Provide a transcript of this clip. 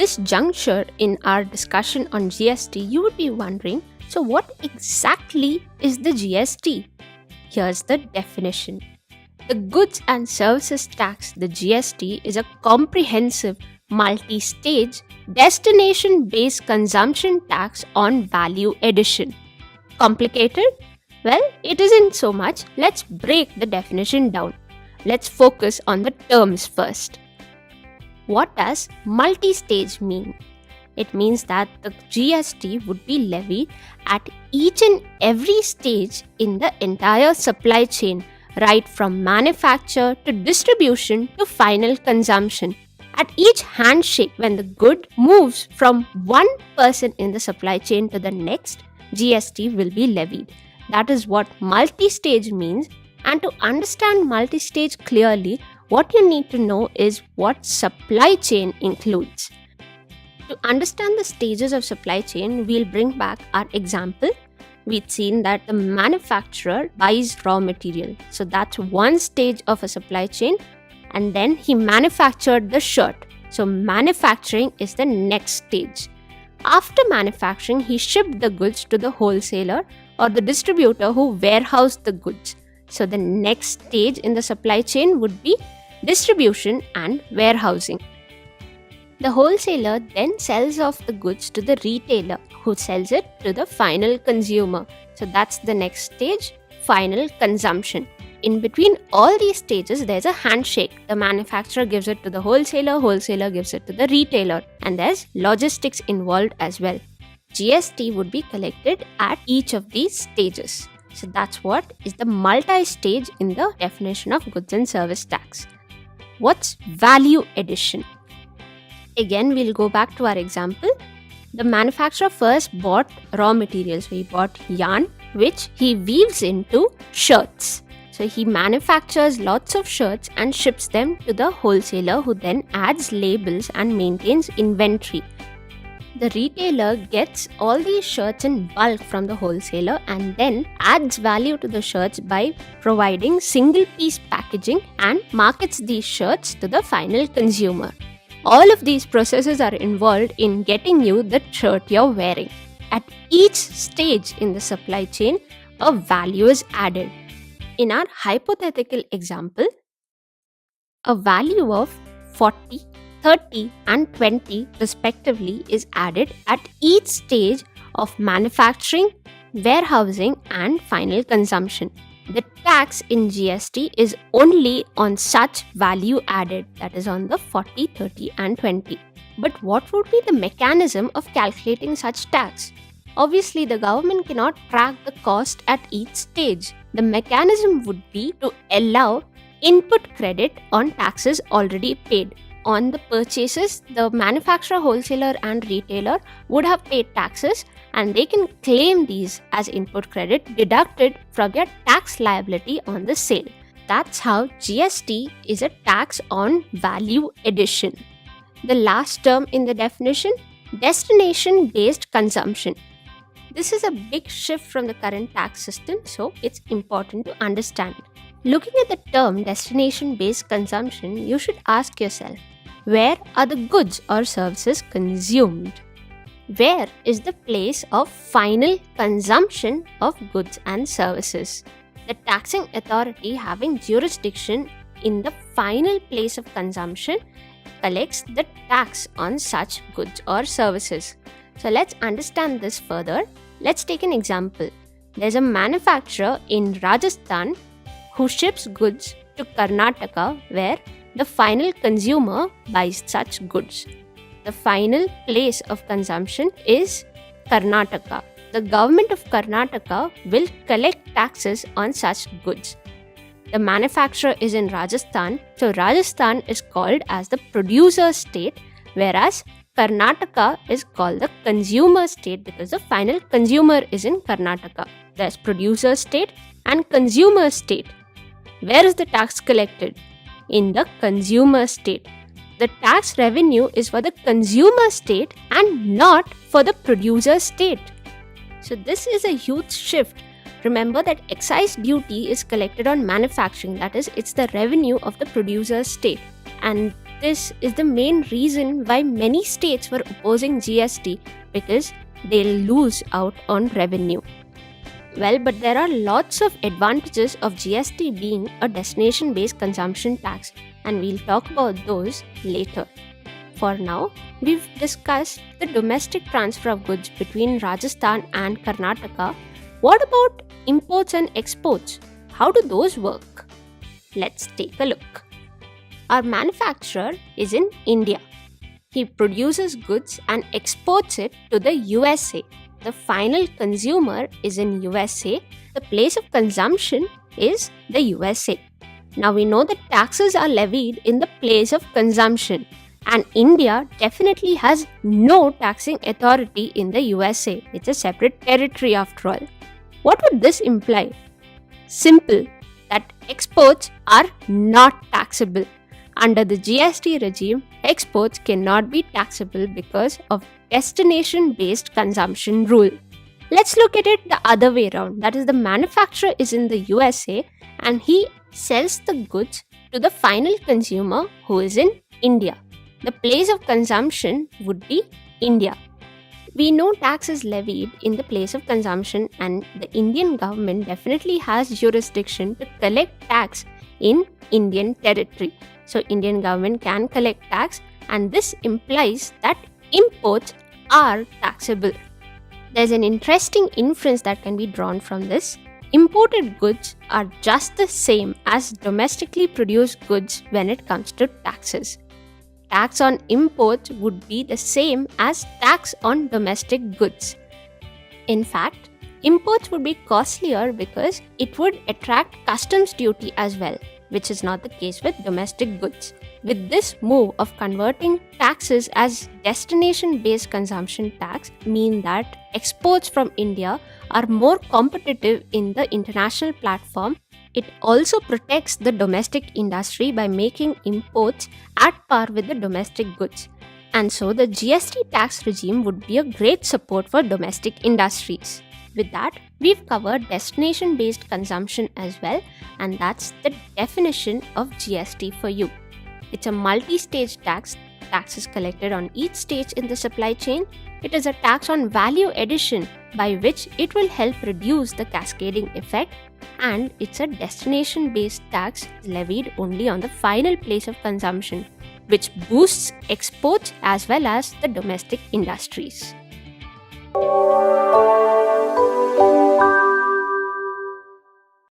this juncture in our discussion on GST, you would be wondering, so what exactly is the GST? Here's the definition. The Goods and Services Tax, the GST, is a comprehensive, multi-stage, destination-based consumption tax on value addition. Complicated? Well, it isn't so much. Let's break the definition down. Let's focus on the terms first. What does multi-stage mean? It means that the GST would be levied at each and every stage in the entire supply chain, right from manufacture to distribution to final consumption. At each handshake, when the good moves from one person in the supply chain to the next, GST will be levied. That is what multi-stage means. And to understand multi-stage clearly, what you need to know is what supply chain includes. To understand the stages of supply chain, we'll bring back our example. We'd seen that the manufacturer buys raw material. So that's one stage of a supply chain. And then he manufactured the shirt. So manufacturing is the next stage. After manufacturing, he shipped the goods to the wholesaler or the distributor who warehoused the goods. So the next stage in the supply chain would be distribution and warehousing. The wholesaler then sells off the goods to the retailer who sells it to the final consumer. So that's the next stage, final consumption. In between all these stages, there's a handshake. The manufacturer gives it to the wholesaler gives it to the retailer, and there's logistics involved as well. GST would be collected at each of these stages. So that's what is the multi-stage in the definition of goods and service tax. What's value addition? Again, we'll go back to our example. The manufacturer first bought raw materials. So he bought yarn, which he weaves into shirts. So he manufactures lots of shirts and ships them to the wholesaler who then adds labels and maintains inventory. The retailer gets all these shirts in bulk from the wholesaler and then adds value to the shirts by providing single-piece packaging and markets these shirts to the final consumer. All of these processes are involved in getting you the shirt you're wearing. At each stage in the supply chain, a value is added. In our hypothetical example, a value of 40, 30 and 20 respectively is added at each stage of manufacturing, warehousing and final consumption. The tax in GST is only on such value added, that is on the 40, 30 and 20. But what would be the mechanism of calculating such tax? Obviously, the government cannot track the cost at each stage. The mechanism would be to allow input credit on taxes already paid. On the purchases, the manufacturer, wholesaler and retailer would have paid taxes and they can claim these as input credit deducted from their tax liability on the sale. That's how GST is a tax on value addition. The last term in the definition, destination-based consumption. This is a big shift from the current tax system, so it's important to understand. Looking at the term destination-based consumption, you should ask yourself, where are the goods or services consumed? Where is the place of final consumption of goods and services? The taxing authority having jurisdiction in the final place of consumption collects the tax on such goods or services. So let's understand this further. Let's take an example. There's a manufacturer in Rajasthan who ships goods to Karnataka where the final consumer buys such goods. The final place of consumption is Karnataka. The government of Karnataka will collect taxes on such goods. The manufacturer is in Rajasthan, so Rajasthan is called as the producer state, whereas Karnataka is called the consumer state because the final consumer is in Karnataka. There's producer state and consumer state. Where is the tax collected? In the consumer state. The tax revenue is for the consumer state and not for the producer state. So this is a huge shift. Remember that excise duty is collected on manufacturing, that is, it's the revenue of the producer state. And this is the main reason why many states were opposing GST, because they'll lose out on revenue. Well, but there are lots of advantages of GST being a destination based consumption tax, and we'll talk about those later. For now, we've discussed the domestic transfer of goods between Rajasthan and Karnataka. What about imports and exports? How do those work? Let's take a look. Our manufacturer is in India. He produces goods and exports it to the USA. The final consumer is in USA. The place of consumption is the USA. Now we know that taxes are levied in the place of consumption, and India definitely has no taxing authority in the USA. It's a separate territory after all. What would this imply? Simple, that exports are not taxable. Under the GST regime, exports cannot be taxable because of destination-based consumption rule. Let's look at it the other way around. That is, the manufacturer is in the USA and he sells the goods to the final consumer who is in India. The place of consumption would be India. We know tax is levied in the place of consumption, and the Indian government definitely has jurisdiction to collect tax in Indian territory. So Indian government can collect tax, and this implies that imports are taxable. There's an interesting inference that can be drawn from this. Imported goods are just the same as domestically produced goods when it comes to taxes. Tax on imports would be the same as tax on domestic goods. In fact, imports would be costlier because it would attract customs duty as well, which is not the case with domestic goods. With this move of converting taxes as destination-based consumption tax mean that exports from India are more competitive in the international platform. It also protects the domestic industry by making imports at par with the domestic goods. And so the GST tax regime would be a great support for domestic industries. With that, we've covered destination-based consumption as well, and that's the definition of GST for you. It's a multi-stage tax. Tax is collected on each stage in the supply chain. It is a tax on value addition by which it will help reduce the cascading effect, and it's a destination-based tax levied only on the final place of consumption, which boosts exports as well as the domestic industries.